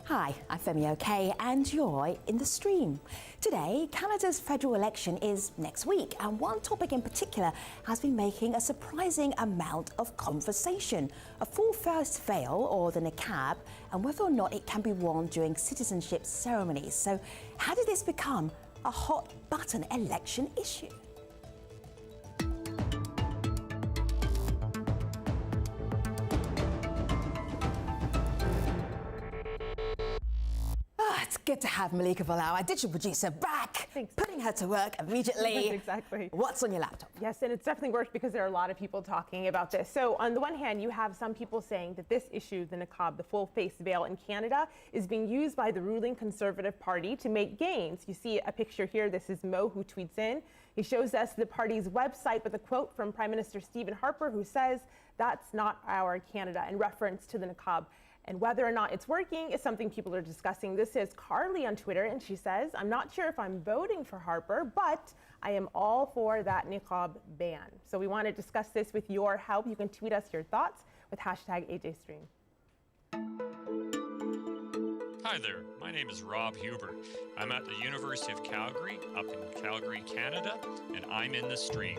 Hi, I'm Femi OK and you're in the stream. Today, Canada's federal election is next week, and one topic in particular has been making a surprising amount of conversation. A full first veil, or the niqab, and whether or not it can be worn during citizenship ceremonies. So how did this become a hot button election issue? It's good to have Malika Volau, our digital producer, back. Thanks. Putting her to work immediately. Exactly. What's on your laptop? Yes, and it's definitely worked because there are a lot of people talking about this. So on the one hand, you have some people saying that this issue, the niqab, the full face veil in Canada, is being used by the ruling Conservative Party to make gains. You see a picture here. This is Mo, who tweets in. He shows us the party's website with a quote from Prime Minister Stephen Harper, who says, "That's not our Canada," in reference to the niqab. And whether or not it's working is something people are discussing. This is Carly on Twitter, and she says, "I'm not sure if I'm voting for Harper, but I am all for that niqab ban." So we want to discuss this with your help. You can tweet us your thoughts with hashtag AJStream. Hi there, my name is Rob Hubert. I'm at the University of Calgary, up in Calgary, Canada, and I'm in the stream.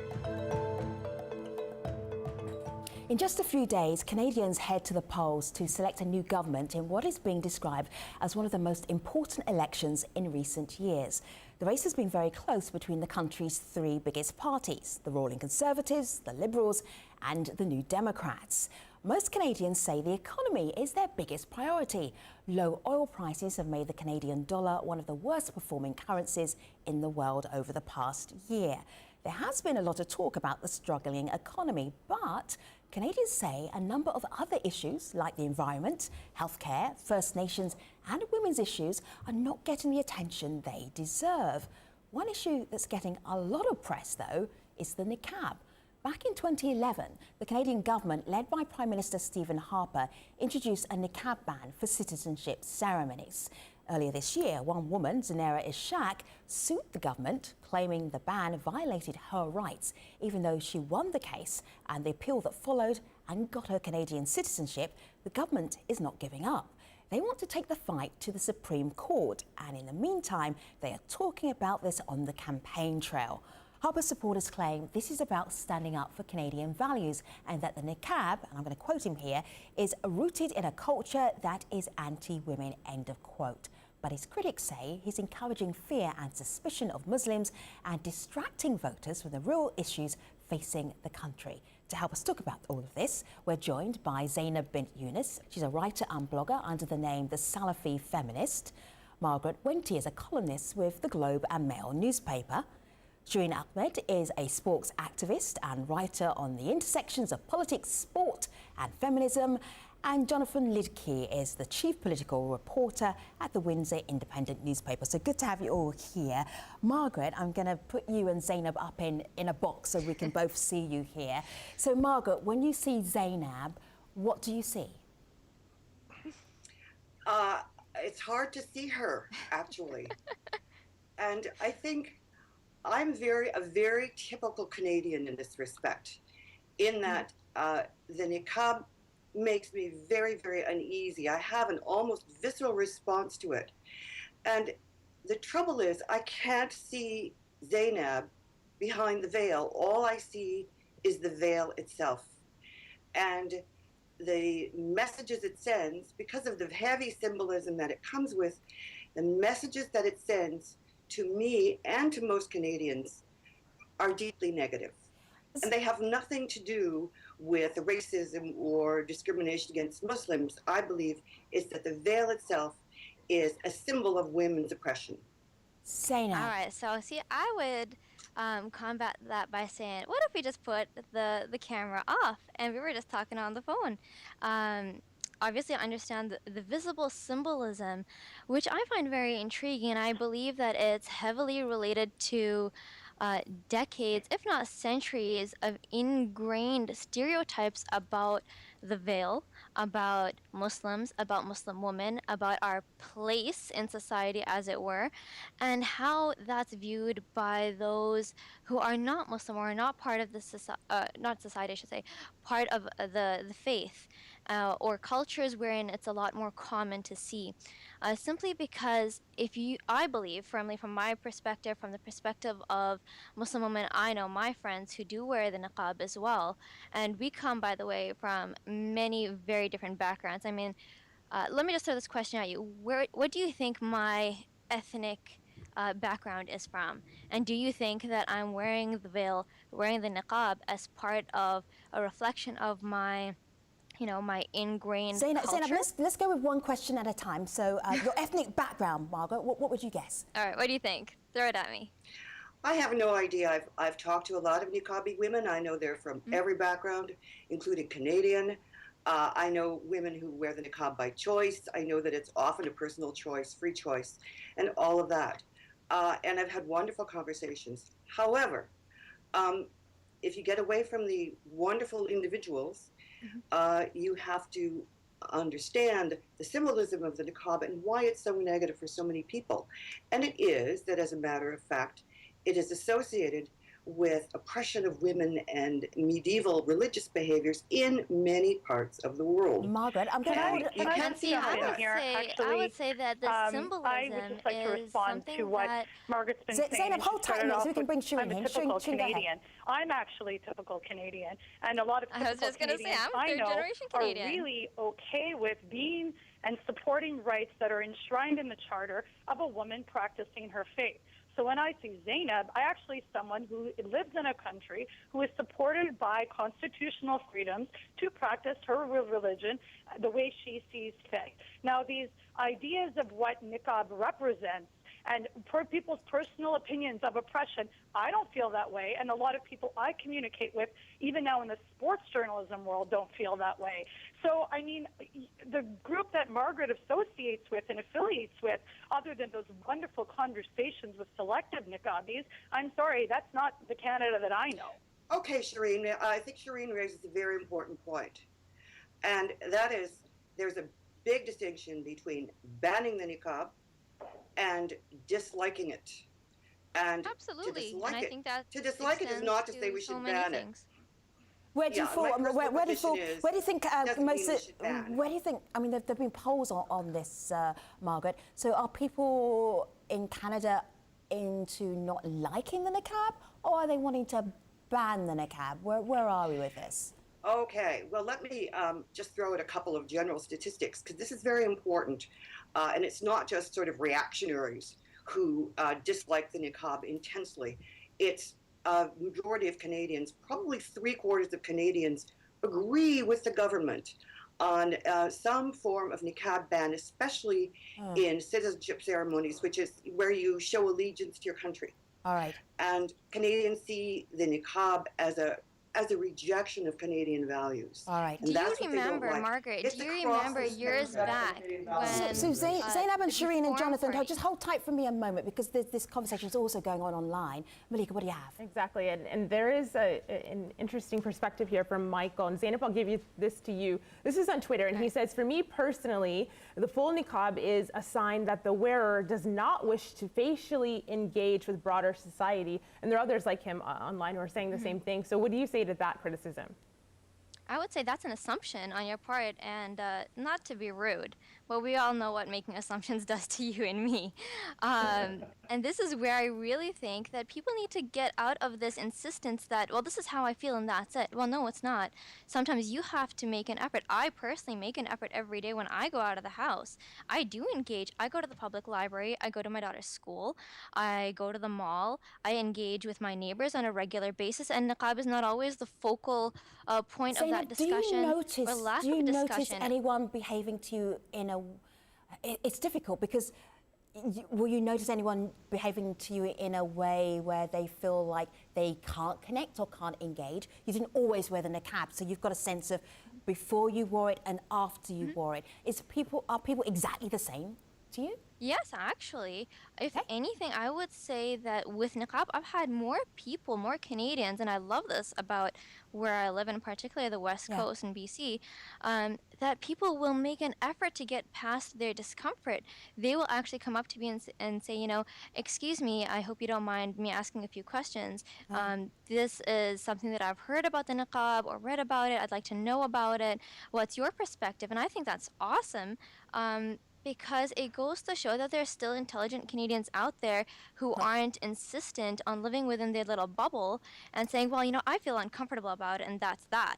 In just a few days, Canadians head to the polls to select a new government in what is being described as one of the most important elections in recent years. The race has been very close between the country's three biggest parties, the ruling Conservatives, the Liberals and the New Democrats. Most Canadians say the economy is their biggest priority. Low oil prices have made the Canadian dollar one of the worst performing currencies in the world over the past year. There has been a lot of talk about the struggling economy, but Canadians say a number of other issues like the environment, healthcare, First Nations and women's issues are not getting the attention they deserve. One issue that's getting a lot of press, though, is the niqab. Back in 2011, the Canadian government, led by Prime Minister Stephen Harper, introduced a niqab ban for citizenship ceremonies. Earlier this year, one woman, Zainab, sued the government, claiming the ban violated her rights, even though she won the case, and the appeal that followed and got her Canadian citizenship. The government is not giving up. They want to take the fight to the Supreme Court, and in the meantime, they are talking about this on the campaign trail. Harper supporters claim this is about standing up for Canadian values and that the niqab, and I'm going to quote him here, is rooted in a culture that is anti-women, end of quote. But his critics say he's encouraging fear and suspicion of Muslims and distracting voters from the real issues facing the country. To help us talk about all of this, we're joined by Zainab bint Younus. She's a writer and blogger under the name The Salafi Feminist. Margaret Wente is a columnist with the Globe and Mail newspaper. Shireen Ahmed is a sports activist and writer on the intersections of politics, sport and feminism. And Jonathan Liedtke is the chief political reporter at the Windsor independent newspaper. So good to have you all here. Margaret, I'm going to put you and Zainab up in a box so we can both see you here. So Margaret, when you see Zainab, what do you see? It's hard to see her, actually. And I think I'm a very typical Canadian in this respect, in that the niqab makes me very, very uneasy. I have an almost visceral response to it. And the trouble is, I can't see Zainab behind the veil. All I see is the veil itself. And the messages it sends, because of the heavy symbolism that it comes with, the messages that it sends to me and to most Canadians are deeply negative. And they have nothing to do with racism or discrimination against Muslims. I believe it's that the veil itself is a symbol of women's oppression. Zainab. All right, so see, I would combat that by saying, what if we just put the camera off and we were just talking on the phone? Obviously, I understand the visible symbolism, which I find very intriguing, and I believe that it's heavily related to decades, if not centuries, of ingrained stereotypes about the veil, about Muslims, about Muslim women, about our place in society, as it were, and how that's viewed by those who are not Muslim or are not part of the not society, I should say, part of the faith. or cultures wherein it's a lot more common to see. Simply because I believe firmly from my perspective, from the perspective of Muslim women I know, my friends who do wear the niqab as well, and we come, by the way, from many very different backgrounds. I mean, let me just throw this question at you. What do you think my ethnic background is from? And do you think that I'm wearing the veil, wearing the niqab as part of a reflection of my, my ingrained Zainab, culture? let's go with one question at a time. So your ethnic background, Margaret, what would you guess? All right, what do you think? Throw it at me. I have no idea. I've talked to a lot of niqabi women. I know they're from every background, including Canadian. I know women who wear the niqab by choice. I know that it's often a personal choice, free choice, and all of that. And I've had wonderful conversations. However, if you get away from the wonderful individuals, you have to understand the symbolism of the niqab and why it's so negative for so many people. And it is that, as a matter of fact, it is associated with oppression of women and medieval religious behaviors in many parts of the world. Margaret, I'm going to... You can't See, I would say that the symbolism I would just like to is respond something to what that Margaret's been saying. Zainab, hold tight a minute so we can bring Shireen I'm in. a typical Shireen, go ahead. Canadian. I'm actually typical Canadian, and a lot of I was typical just gonna say, Canadians I'm I know third-generation are Canadian. really okay with being and supporting rights that are enshrined in the Charter of a woman practicing her faith. So when I see Zainab, I actually someone who lives in a country who is supported by constitutional freedoms to practice her religion the way she sees fit. Now, these ideas of what niqab represents and for people's personal opinions of oppression, I don't feel that way, and a lot of people I communicate with, even now in the sports journalism world, don't feel that way. So, I mean, the group that Margaret associates with and affiliates with, other than those wonderful conversations with selective niqabis, I'm sorry, that's not the Canada that I know. Okay, Shireen, I think Shireen raises a very important point. And that is, there's a big distinction between banning the niqab and disliking it. And absolutely, to dislike and I it, think that to dislike it is not to say we should ban it. Where do you Yeah, fall? my personal Where do you fall? position is, Where do you think doesn't most? mean we should ban. Where do you think? I mean, there've been polls on this, Margaret. So are people in Canada into not liking the niqab, or are they wanting to ban the niqab? Where are we with this? Okay, well, let me just throw out a couple of general statistics, because this is very important. And it's not just sort of reactionaries who dislike the niqab intensely. It's a majority of Canadians, probably 3/4 of Canadians, agree with the government on some form of niqab ban, especially in citizenship ceremonies, which is where you show allegiance to your country. All right. And Canadians see the niqab as a rejection of Canadian values. All right. And Do that's you what they don't remember, like. Margaret, It's do you across remember the years spectrum. back when... So Zainab and Shireen and Forum Jonathan, for- just hold tight for me a moment, because this conversation is also going on online. Malika, what do you have? Exactly, and there is an interesting perspective here from Michael, and Zainab, I'll give this to you. This is on Twitter, and he says, for me personally, the full niqab is a sign that the wearer does not wish to facially engage with broader society, and there are others like him online who are saying the same thing. So what do you say to that criticism? I would say that's an assumption on your part, and not to be rude, but we all know what making assumptions does to you and me. And this is where I really think that people need to get out of this insistence that, well, this is how I feel and that's it. Well, no, it's not. Sometimes you have to make an effort. I personally make an effort every day when I go out of the house. I do engage. I go to the public library. I go to my daughter's school. I go to the mall. I engage with my neighbors on a regular basis, and niqab is not always the focal point of that discussion or lack do you of notice discussion. anyone behaving to you in a... It's difficult because will you notice anyone behaving to you in a way where they feel like they can't connect or can't engage? You didn't always wear the niqab, so you've got a sense of before you wore it and after you wore it. Are people exactly the same to you? Yes, actually, if anything, I would say that with niqab, I've had more people, more Canadians, and I love this about where I live, in particular the West Yeah. Coast in BC, that people will make an effort to get past their discomfort. They will actually come up to me and say, you know, excuse me, I hope you don't mind me asking a few questions. This is something that I've heard about the niqab or read about it. I'd like to know about it. What's your perspective? And I think that's awesome. Because it goes to show that there's still intelligent Canadians out there who aren't insistent on living within their little bubble and saying, well, you know, I feel uncomfortable about it and that's that.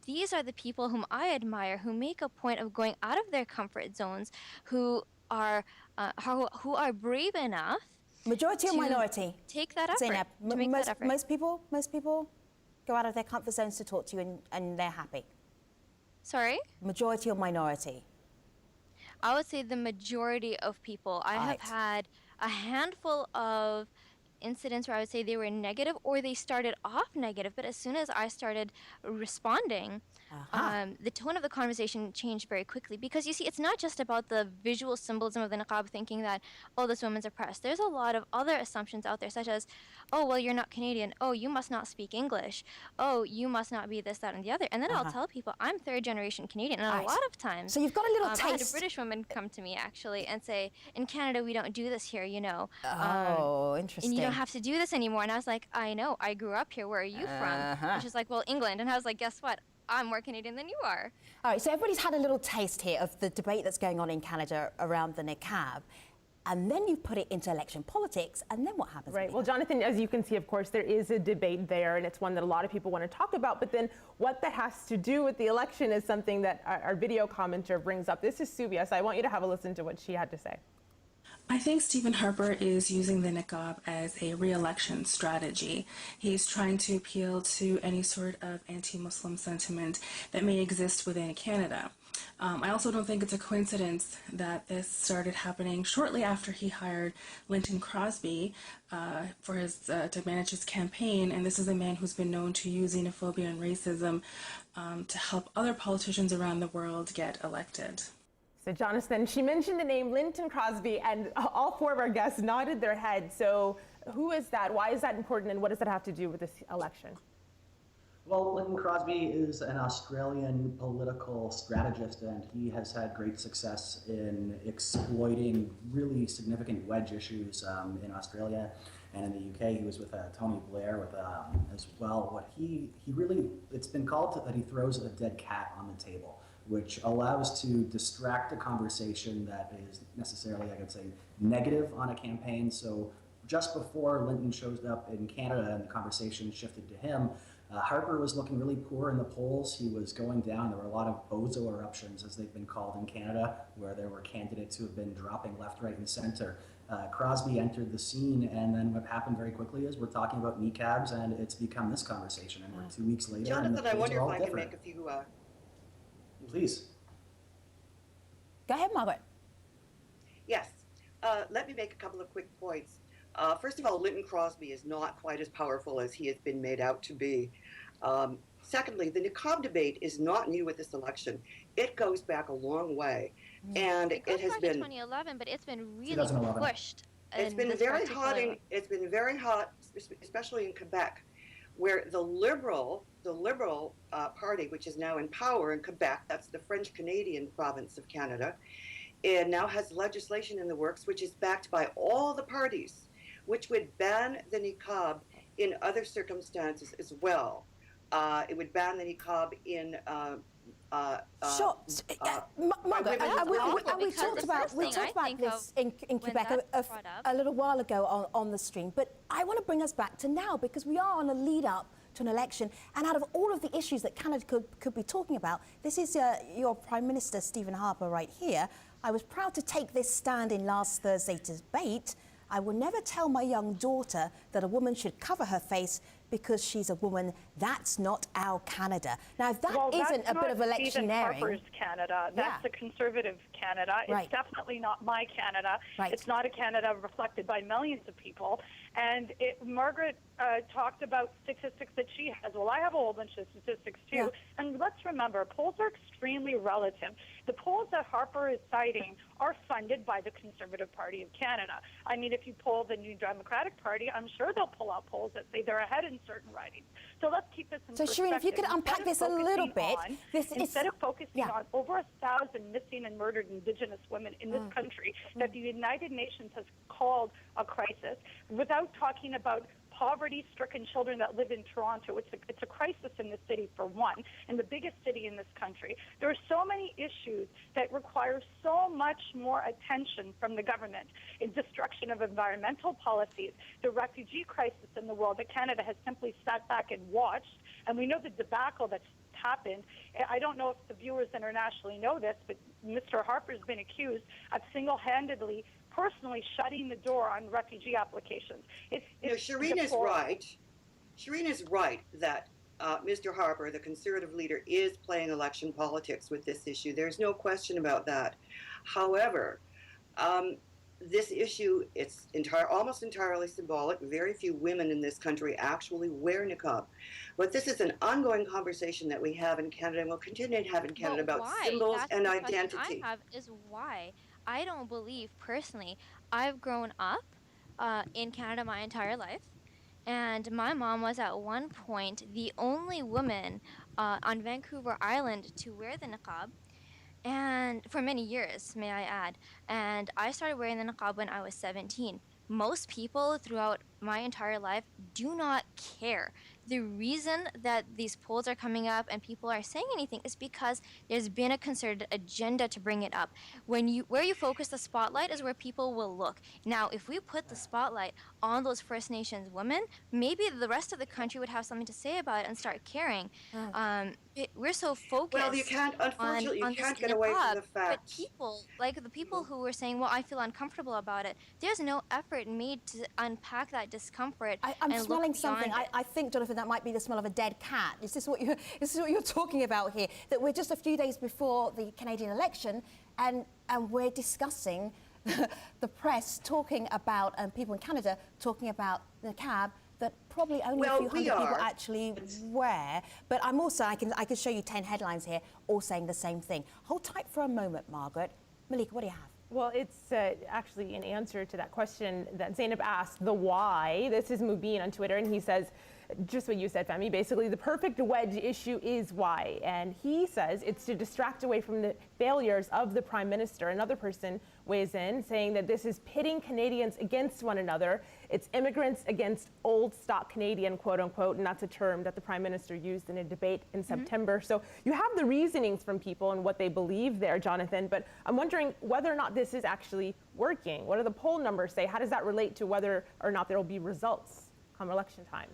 These are the people whom I admire, who make a point of going out of their comfort zones, who are brave enough. Majority or to minority? Take that effort. Zainab, to make that effort. most people go out of their comfort zones to talk to you and they're happy. Sorry? Majority or minority? I would say the majority of people. I have had a handful of incidents where I would say they were negative or they started off negative, but as soon as I started responding, the tone of the conversation changed very quickly. Because you see, it's not just about the visual symbolism of the niqab, thinking that, oh, this woman's oppressed. There's a lot of other assumptions out there, such as, oh, well, you're not Canadian. Oh, you must not speak English. Oh, you must not be this, that, and the other. And then I'll tell people I'm third-generation Canadian, and a lot of times, so you've got a little I had a taste. British woman come to me actually and say, in Canada we don't do this here, you know. Interesting. And you don't have to do this anymore. And I was like, I know, I grew up here. Where are you from? And she's like, well, England. And I was like, guess what? I'm more Canadian than you are. All right, so everybody's had a little taste here of the debate that's going on in Canada around the niqab. And then you put it into election politics, and then what happens? Right. Well, Jonathan, as you can see, of course, there is a debate there, and it's one that a lot of people want to talk about. But then what that has to do with the election is something that our video commenter brings up. This is Subia, so I want you to have a listen to what she had to say. I think Stephen Harper is using the niqab as a re-election strategy. He's trying to appeal to any sort of anti-Muslim sentiment that may exist within Canada. I also don't think it's a coincidence that this started happening shortly after he hired Lynton Crosby to manage his campaign, and this is a man who's been known to use xenophobia and racism to help other politicians around the world get elected. So, Jonathan, she mentioned the name Lynton Crosby, and all four of our guests nodded their heads. So, who is that? Why is that important, and what does that have to do with this election? Well, Lynton Crosby is an Australian political strategist, and he has had great success in exploiting really significant wedge issues in Australia and in the UK. He was with Tony Blair as well. What he really, it's been called that he throws a dead cat on the table, which allows to distract a conversation that is necessarily, I could say, negative on a campaign. So just before Lynton showed up in Canada and the conversation shifted to him, Harper was looking really poor in the polls. He was going down. There were a lot of bozo eruptions, as they've been called in Canada, where there were candidates who have been dropping left, right, and center. Crosby entered the scene, and then what happened very quickly is we're talking about niqabs, and it's become this conversation, and we're 2 weeks later. Jonathan, I wonder if I can different. make a few... Please. Go ahead, Margaret. Yes. Let me make a couple of quick points. First of all, Lynton Crosby is not quite as powerful as he has been made out to be. Secondly, the niqab debate is not new with this election. It goes back a long way. And it goes has back been to 2011, but it's been really pushed. It's been very hot, especially in Quebec, where the Liberal Party, which is now in power in Quebec, that's the French-Canadian province of Canada, and now has legislation in the works which is backed by all the parties, which would ban the niqab in other circumstances as well. It would ban the niqab in Sure. Margaret, we talked about this in Quebec a little while ago on the stream, but I want to bring us back to now, because we are on a lead up to an election, and out of all of the issues that Canada could be talking about, this is your Prime Minister, Stephen Harper, right here. I was proud to take this stand in last Thursday's debate. I will never tell my young daughter that a woman should cover her face because she's a woman. That's not our Canada. Now, if that isn't a bit of electioneering... Stephen Harper's Canada. That's the Conservative Canada. It's definitely not my Canada. It's not a Canada reflected by millions of people. And Margaret talked about statistics that she has. Well, I have a whole bunch of statistics too. Yeah. And let's remember, polls are extremely relative. The polls that Harper is citing are funded by the Conservative Party of Canada. I mean, if you poll the New Democratic Party, I'm sure they'll pull out polls that say they're ahead in certain ridings. So let's keep this in perspective. Shireen, if you could unpack this a little bit. Instead of focusing on over 1,000 missing and murdered Indigenous women in this country that the United Nations has called a crisis, without talking about poverty-stricken children that live in Toronto. It's a crisis in the city, for one, and the biggest city in this country. There are so many issues that require so much more attention from the government in destruction of environmental policies, the refugee crisis in the world that Canada has simply sat back and watched, and we know the debacle that's happened. I don't know if the viewers internationally know this, but Mr. Harper's been accused of single-handedly personally shutting the door on refugee applications. Shireen is right. Shireen is right that Mr. Harper, the Conservative leader, is playing election politics with this issue. There's no question about that. However, this issue, it's almost entirely symbolic. Very few women in this country actually wear niqab. But this is an ongoing conversation that we have in Canada and will continue to have in Canada about symbols and identity. I have is why. I don't believe, personally, I've grown up in Canada my entire life, and my mom was at one point the only woman on Vancouver Island to wear the niqab, and for many years, may I add. And I started wearing the niqab when I was 17. Most people throughout my entire life do not care. The reason that these polls are coming up and people are saying anything is because there's been a concerted agenda to bring it up. Where you focus the spotlight is where people will look. Now, if we put the spotlight on those First Nations women, maybe the rest of the country would have something to say about it and start caring. We're so focused. Well, you can't. Unfortunately, on you can't this get away niqab, from the fact. But people, like the people who were saying, "Well, I feel uncomfortable about it," there's no effort made to unpack that discomfort. I'm and smelling look beyond something. it. I think, Jonathan, that might be the smell of a dead cat. Is this what you're talking about here? That we're just a few days before the Canadian election, and we're discussing the press talking about, and people in Canada talking about the niqab that probably only a few hundred people actually wear. But I'm also, I can show you 10 headlines here all saying the same thing. Hold tight for a moment, Margaret. Malika, what do you have? Well, it's actually an answer to that question that Zainab asked, the why. This is Mubin on Twitter, and he says, just what you said, Femi, basically the perfect wedge issue is why. And he says it's to distract away from the failures of the Prime Minister. Another person weighs in saying that this is pitting Canadians against one another. It's immigrants against old stock Canadian, quote unquote, and that's a term that the Prime Minister used in a debate in September. So you have the reasonings from people and what they believe there, Jonathan, but I'm wondering whether or not this is actually working. What do the poll numbers say? How does that relate to whether or not there will be results come election time?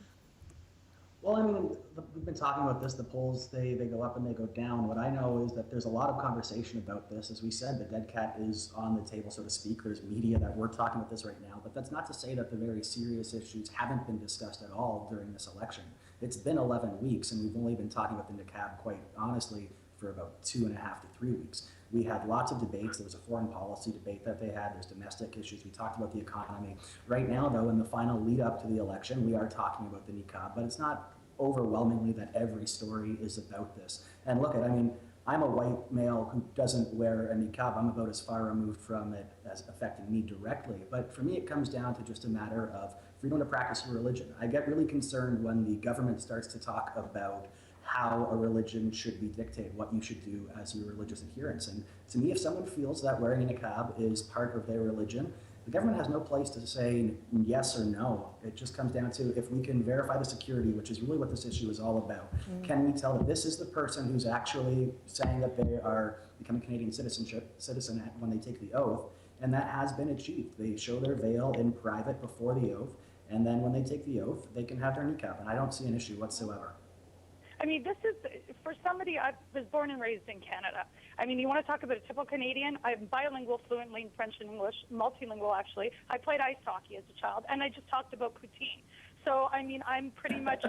Well, I mean, we've been talking about this. The polls, they go up and they go down. What I know is that there's a lot of conversation about this. As we said, the dead cat is on the table, so to speak. There's media that we're talking about this right now. But that's not to say that the very serious issues haven't been discussed at all during this election. It's been 11 weeks, and we've only been talking about the niqab, quite honestly, for about 2.5 to 3 weeks. We had lots of debates. There was a foreign policy debate that they had. There's domestic issues. We talked about the economy. Right now, though, in the final lead up to the election, we are talking about the niqab, but it's not overwhelmingly that every story is about this. And look, I mean, I'm a white male who doesn't wear a niqab. I'm about as far removed from it as affecting me directly. But for me, it comes down to just a matter of freedom to practice your religion. I get really concerned when the government starts to talk about how a religion should be dictated, what you should do as your religious adherence. And to me, if someone feels that wearing a niqab is part of their religion, the government has no place to say yes or no. It just comes down to if we can verify the security, which is really what this issue is all about. Can we tell that this is the person who's actually saying that they are becoming a Canadian citizen when they take the oath, and that has been achieved. They show their veil in private before the oath, and then when they take the oath, they can have their niqab, and I don't see an issue whatsoever. I mean, this is, for somebody, I was born and raised in Canada. I mean, you want to talk about a typical Canadian? I'm bilingual, fluently in French and English, multilingual actually. I played ice hockey as a child, and I just talked about poutine. So, I mean, I'm pretty much,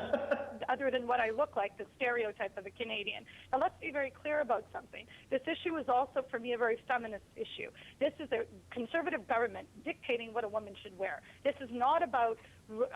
other than what I look like, the stereotype of a Canadian. Now, let's be very clear about something. This issue is also, for me, a very feminist issue. This is a conservative government dictating what a woman should wear. This is not about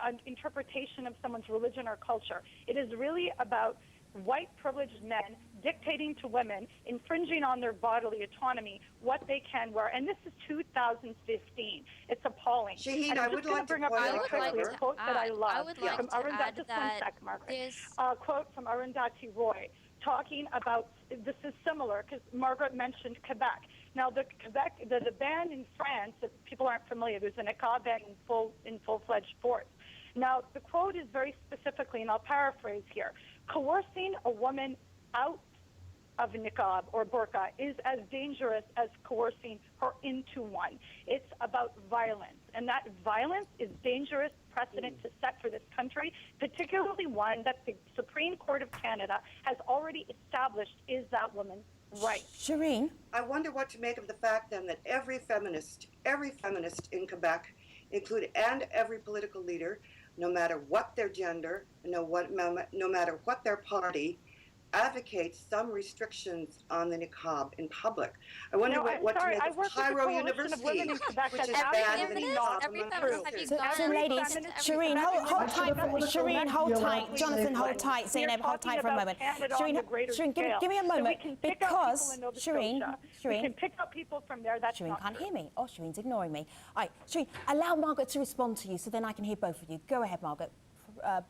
an interpretation of someone's religion or culture. It is really about white privileged men dictating to women, infringing on their bodily autonomy, what they can wear. And this is 2015. It's appalling. Shireen, and I I'm would just like to bring up point really out, quickly a quote that I love I would like from to Arundhati. add Just that one sec, Margaret. there's A quote from Arundhati Roy talking about, this is similar because Margaret mentioned Quebec. Now, the ban in France, if people aren't familiar, there's a niqab ban in full-fledged force. Now, the quote is very specifically, and I'll paraphrase here, coercing a woman out of niqab or burqa is as dangerous as coercing her into one. It's about violence, and that violence is dangerous precedent to set for this country, particularly one that the Supreme Court of Canada has already established is that woman's right. Shireen? I wonder what to make of the fact then that every feminist in Quebec, and every political leader, no matter what their gender, no matter what their party, advocates some restrictions on the niqab in public. I wonder what to make of Cairo University, which is banned the niqab among professors. So ladies, Shireen, hold tight. Shireen, hold tight. Jonathan, hold tight. Zainab, hold tight for a moment. Shireen, give me a moment, because Shireen, we can pick up people from there. That's Shireen not can't true. hear me. Oh, Shireen's ignoring me. All right, Shireen, allow Margaret to respond to you, so then I can hear both of you. Go ahead, Margaret,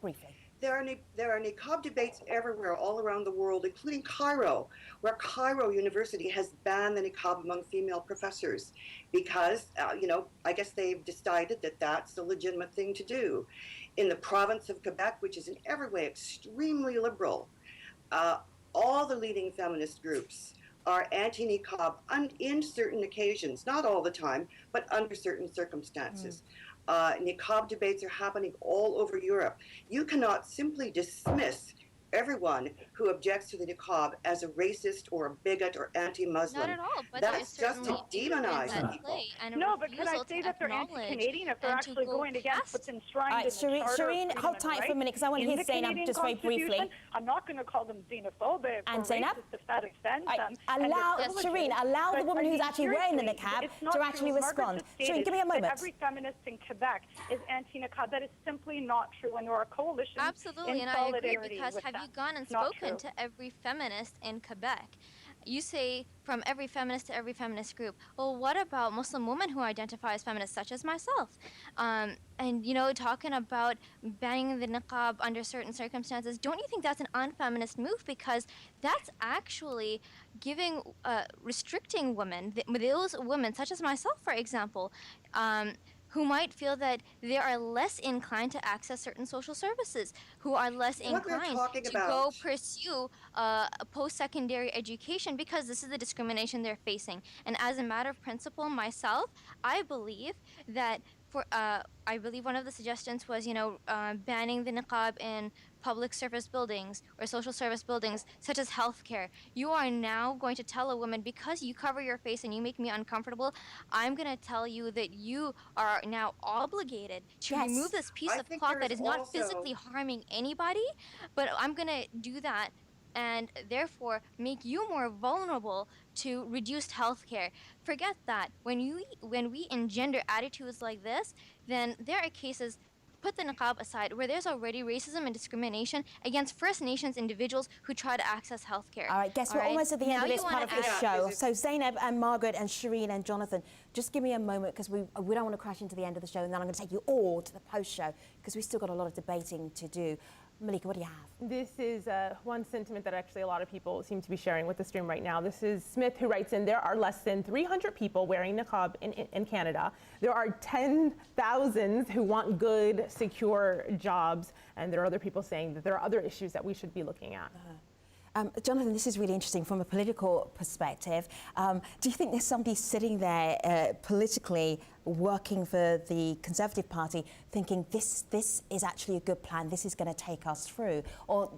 briefly. There are niqab debates everywhere, all around the world, including Cairo, where Cairo University has banned the niqab among female professors because, I guess they've decided that that's the legitimate thing to do. In the province of Quebec, which is in every way extremely liberal, all the leading feminist groups are anti-niqab in certain occasions, not all the time, but under certain circumstances. Niqab debates are happening all over Europe. You cannot simply dismiss everyone who objects to the niqab as a racist or a bigot or anti-Muslim. not at all, but that's just to demonize people. No, but can I say that they're anti-Canadian if they're actually going against what's enshrined in the Charter of Shireen, Freedom hold and tight for a Rights minute, because I want to in hear the Zainab Canadian just very briefly. Constitution? I'm not going to call them xenophobic And or Zainab? racist if that offends them. Shireen, allow the woman who's actually wearing the niqab to actually respond. Shireen, give me a moment. Every feminist in Quebec is anti-niqab. That is simply not true, and there are coalitions Absolutely, in and I agree, solidarity because with have that. you gone and It's not spoken true. to every feminist in Quebec? You say from every feminist to every feminist group. Well, what about Muslim women who identify as feminists, such as myself? And, talking about banning the niqab under certain circumstances, don't you think that's an unfeminist move? Because that's actually restricting women, those women, such as myself, for example, who might feel that they are less inclined to access certain social services, who are less inclined to go pursue a post-secondary education because this is the discrimination they're facing. And as a matter of principle, myself, I believe that I believe one of the suggestions was, banning the niqab in public service buildings or social service buildings, such as healthcare. You are now going to tell a woman, because you cover your face and you make me uncomfortable, I'm going to tell you that you are now obligated to remove this piece of cloth that is not physically harming anybody, but I'm going to do that and therefore make you more vulnerable to reduced health care. Forget that. When we engender attitudes like this, then there are cases, put the niqab aside, where there's already racism and discrimination against First Nations individuals who try to access health care. All right, we're almost at the end of this part of the show. So Zainab and Margaret and Shireen and Jonathan, just give me a moment, because we don't want to crash into the end of the show, and then I'm going to take you all to the post-show, because we've still got a lot of debating to do. Malika, what do you have? This is one sentiment that actually a lot of people seem to be sharing with the stream right now. This is Smith, who writes in, there are less than 300 people wearing niqab in Canada. There are 10,000 who want good, secure jobs. And there are other people saying that there are other issues that we should be looking at. Jonathan, this is really interesting from a political perspective. Do you think there's somebody sitting there politically working for the Conservative Party thinking this is actually a good plan, this is going to take us through? Or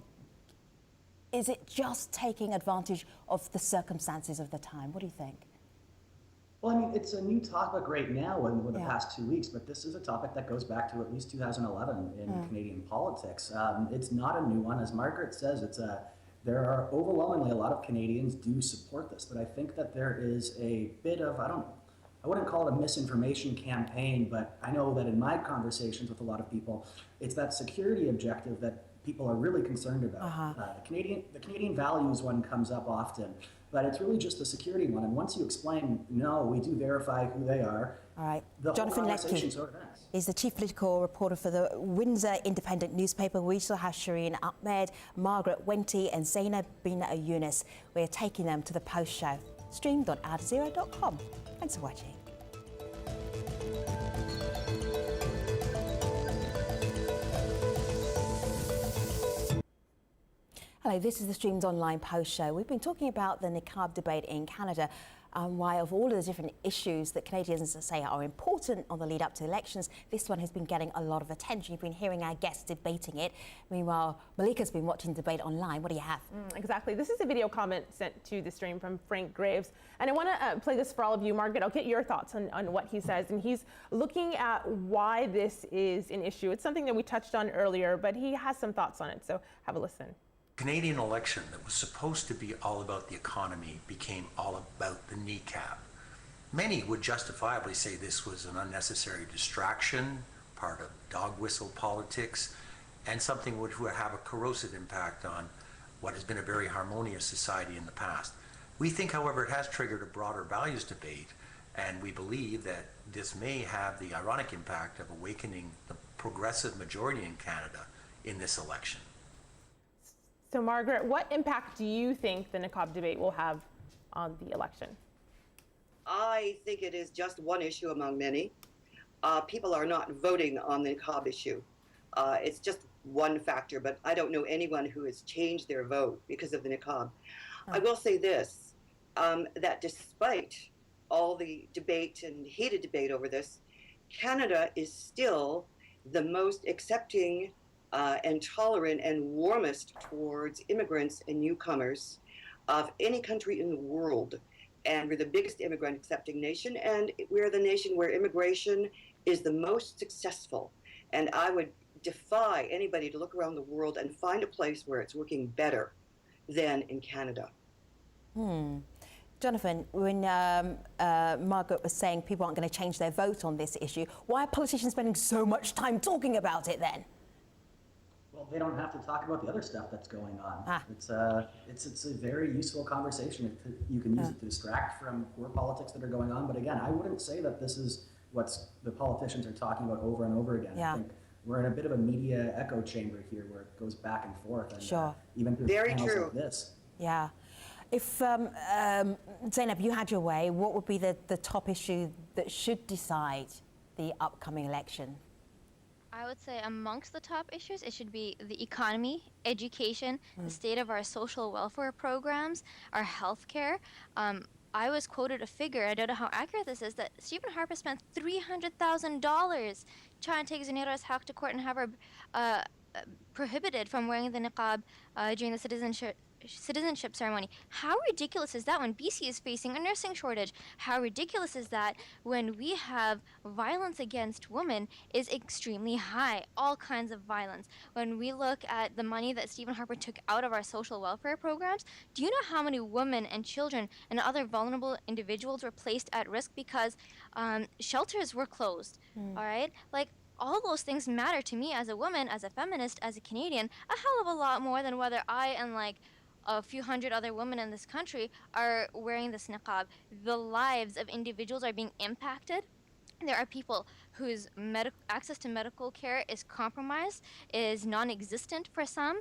is it just taking advantage of the circumstances of the time? What do you think? Well, I mean, it's a new topic right now in the past 2 weeks, but this is a topic that goes back to at least 2011 in Canadian politics. It's not a new one. As Margaret says, there are overwhelmingly a lot of Canadians do support this, but I think that there is a bit of, I wouldn't call it a misinformation campaign, but I know that in my conversations with a lot of people, it's that security objective that people are really concerned about. The Canadian values one comes up often, but it's really just the security one. And once you explain, no, we do verify who they are, all right. the Jonathan whole conversation Liedtke sort of ends. is the chief political reporter for the Windsor Independent newspaper. We also have Shireen Ahmed, Margaret Wente and Zainab bin Younus. We're taking them to the post show. Streamed on aljazeera.com. Thanks for watching. Hello, this is the Streamed Online Post Show. We've been talking about the niqab debate in Canada, why of all of the different issues that Canadians say are important on the lead up to elections, this one has been getting a lot of attention. You've been hearing our guests debating it. Meanwhile, Malika's been watching the debate online. What do you have? Exactly. This is a video comment sent to the stream from Frank Graves. And I want to play this for all of you. Margaret, I'll get your thoughts on what he says. And he's looking at why this is an issue. It's something that we touched on earlier, but he has some thoughts on it. So have a listen. Canadian election that was supposed to be all about the economy became all about the niqab. Many would justifiably say this was an unnecessary distraction, part of dog whistle politics, and something which would have a corrosive impact on what has been a very harmonious society in the past. We think, however, it has triggered a broader values debate, and we believe that this may have the ironic impact of awakening the progressive majority in Canada in this election. So, Margaret, what impact do you think the niqab debate will have on the election? I think it is just one issue among many. People are not voting on the niqab issue. It's just one factor, but I don't know anyone who has changed their vote because of the niqab. I will say this, that despite all the debate and heated debate over this, Canada is still the most accepting and tolerant and warmest towards immigrants and newcomers of any country in the world. And we're the biggest immigrant accepting nation, and we're the nation where immigration is the most successful. And I would defy anybody to look around the world and find a place where it's working better than in Canada. Jonathan, when Margaret was saying people aren't going to change their vote on this issue, why are politicians spending so much time talking about it then? Well, they don't have to talk about the other stuff that's going on. It's a very useful conversation. You can use it to distract from poor politics that are going on. But again, I wouldn't say that this is what the politicians are talking about over and over again. I think we're in a bit of a media echo chamber here where it goes back and forth. And, even through panels like this. Yeah. If, Zainab, you had your way, what would be the top issue that should decide the upcoming election? I would say amongst the top issues, it should be the economy, education, the state of our social welfare programs, our healthcare. I was quoted a figure, I don't know how accurate this is, that Stephen Harper spent $300,000 trying to take Zainab Ishaq to court and have her prohibited from wearing the niqab during the citizenship ceremony. How ridiculous is that when BC is facing a nursing shortage? How ridiculous is that when we have violence against women is extremely high, all kinds of violence. When we look at the money that Stephen Harper took out of our social welfare programs, do you know how many women and children and other vulnerable individuals were placed at risk because shelters were closed, all right? Like, all those things matter to me as a woman, as a feminist, as a Canadian, a hell of a lot more than whether I and like a few hundred other women in this country are wearing this niqab. The lives of individuals are being impacted. There are people whose access to medical care is compromised, is non-existent for some.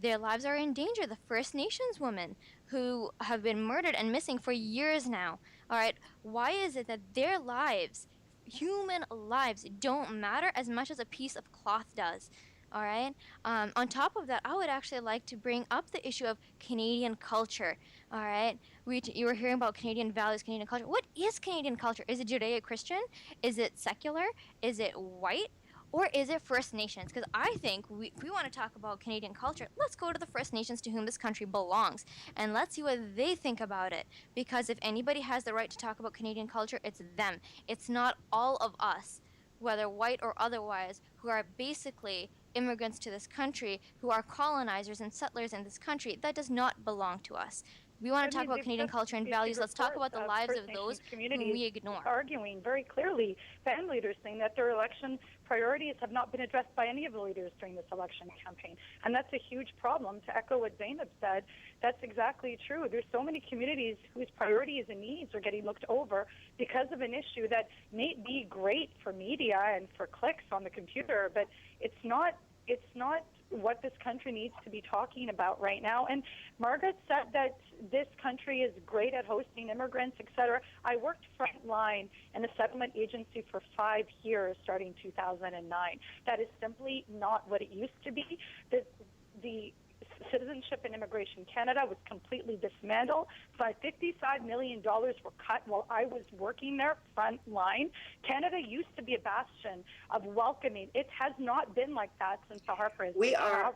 Their lives are in danger. The First Nations women who have been murdered and missing for years now. All right, why is it that their lives, human lives, don't matter as much as a piece of cloth does? All right. On top of that, I would actually like to bring up the issue of Canadian culture. All right. You were hearing about Canadian values, Canadian culture. What is Canadian culture? Is it Judeo-Christian? Is it secular? Is it white? Or is it First Nations? Because I think if we want to talk about Canadian culture, let's go to the First Nations to whom this country belongs, and let's see what they think about it. Because if anybody has the right to talk about Canadian culture, it's them. It's not all of us, whether white or otherwise, who are basically immigrants to this country, who are colonizers and settlers in this country. That does not belong to us. We want to talk about Canadian culture and values. Let's talk about the lives of those whom we ignore. Arguing very clearly, band leaders saying that their election priorities have not been addressed by any of the leaders during this election campaign. And that's a huge problem. To echo what Zainab said, that's exactly true. There's so many communities whose priorities and needs are getting looked over because of an issue that may be great for media and for clicks on the computer, but it's not what this country needs to be talking about right now. And Margaret said that this country is great at hosting immigrants, etc. I worked frontline in a settlement agency for 5 years, starting 2009. That is simply not what it used to be. The Citizenship and Immigration Canada was completely dismantled. $55 million were cut while I was working there front line. Canada used to be a bastion of welcoming. It has not been like that since the Harper has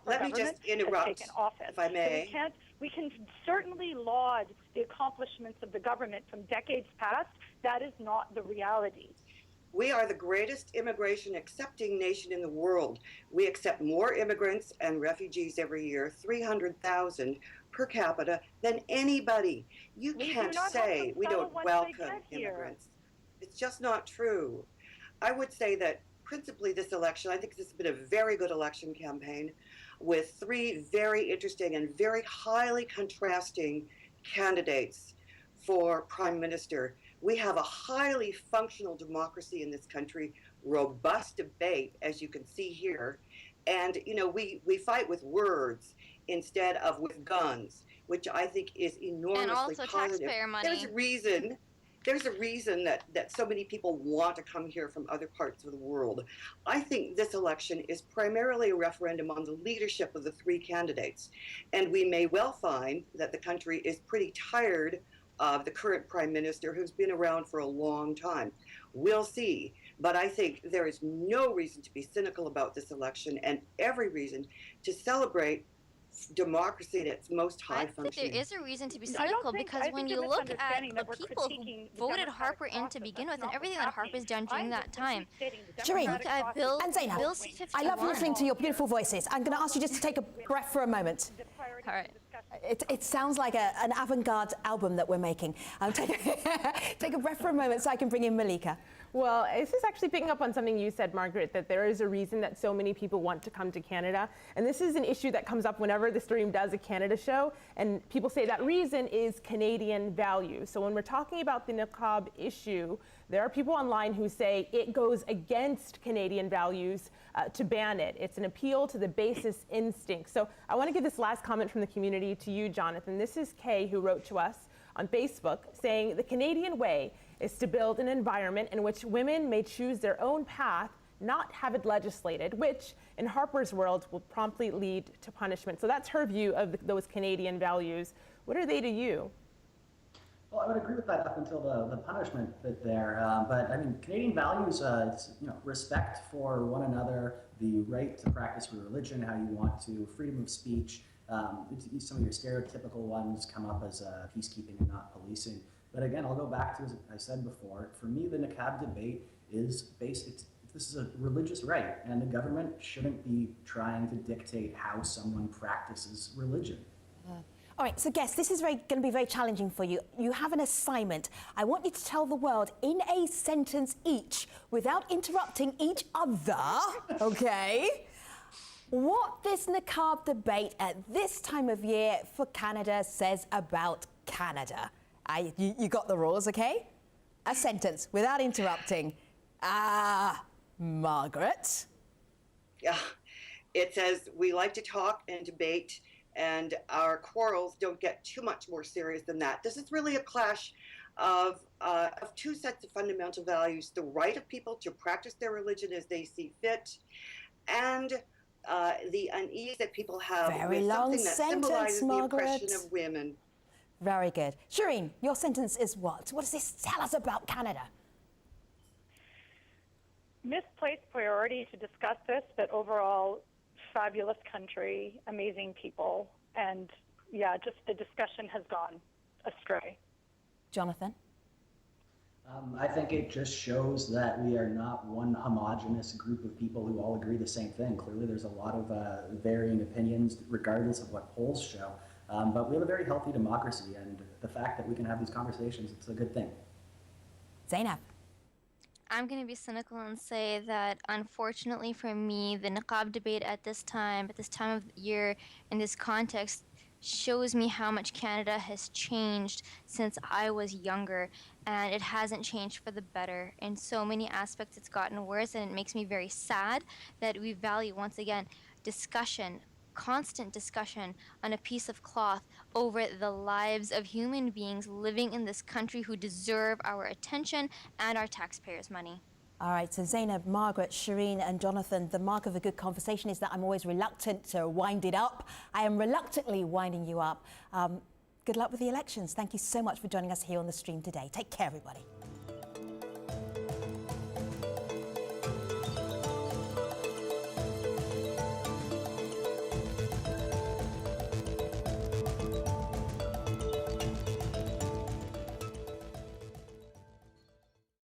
let me just interrupt, taken office. if I may. So we can certainly laud the accomplishments of the government from decades past. That is not the reality. We are the greatest immigration accepting nation in the world. We accept more immigrants and refugees every year, 300,000 per capita, than anybody. You can't say we don't welcome immigrants. It's just not true. I would say that principally this election, I think this has been a very good election campaign with 3 very interesting and very highly contrasting candidates for Prime Minister. We have a highly functional democracy in this country, robust debate, as you can see here. And, you know, we fight with words instead of with guns, which I think is enormously and also positive. Taxpayer money. There's a reason that so many people want to come here from other parts of the world. I think this election is primarily a referendum on the leadership of the 3 candidates. And we may well find that the country is pretty tired of the current Prime Minister, who's been around for a long time. We'll see. But I think there is no reason to be cynical about this election and every reason to celebrate democracy at its most high functioning. I think there is a reason to be cynical because when you look at the people who voted Harper in to begin with and everything that Harper's done during that time. Shireen and Zainab, I love listening to your beautiful voices. I'm going to ask you just to take a breath for a moment. All right. It sounds like an avant-garde album that we're making. Take a breath for a moment so I can bring in Malika. Well, this is actually picking up on something you said, Margaret, that there is a reason that so many people want to come to Canada. And this is an issue that comes up whenever the stream does a Canada show. And people say that reason is Canadian values. So when we're talking about the niqab issue, there are people online who say it goes against Canadian values to ban it. It's an appeal to the basest instinct. So I want to give this last comment from the community to you, Jonathan. This is Kay, who wrote to us on Facebook saying the Canadian way is to build an environment in which women may choose their own path, not have it legislated, which in Harper's world will promptly lead to punishment. So that's her view of those Canadian values. What are they to you? Well, I would agree with that up until the punishment bit there. But I mean, Canadian values, it's, respect for one another, the right to practice your religion how you want to, freedom of speech. Some of your stereotypical ones come up as peacekeeping and not policing. But again, I'll go back to, as I said before, for me, the niqab debate is based, this is a religious right, and the government shouldn't be trying to dictate how someone practices religion. All right, so guests, this is going to be very challenging for you. You have an assignment. I want you to tell the world in a sentence each, without interrupting each other, okay, what this niqab debate at this time of year for Canada says about Canada. You got the rules, okay? A sentence, without interrupting. Margaret? Yeah, it says we like to talk and debate, and our quarrels don't get too much more serious than that. This is really a clash of 2 sets of fundamental values: the right of people to practice their religion as they see fit, and the unease that people have with something that symbolizes the oppression of women. Very good. Shireen, your sentence is what? What does this tell us about Canada? misplaced priority to discuss this, but overall, fabulous country, amazing people, and yeah, just the discussion has gone astray. Jonathan? I think it just shows that we are not one homogenous group of people who all agree the same thing. Clearly, there's a lot of varying opinions, regardless of what polls show. But we have a very healthy democracy, and the fact that we can have these conversations, it's a good thing. Zainab? I'm going to be cynical and say that, unfortunately for me, the niqab debate at this time of year, in this context, shows me how much Canada has changed since I was younger, and it hasn't changed for the better. In so many aspects, it's gotten worse, and it makes me very sad that we value, once again, discussion, constant discussion on a piece of cloth over the lives of human beings living in this country who deserve our attention and our taxpayers' money. All right, so Zainab, Margaret, Shireen and Jonathan, the mark of a good conversation is that I'm always reluctant to wind it up. I am reluctantly winding you up. Good luck with the elections. Thank you so much for joining us here on the stream today. Take care, everybody.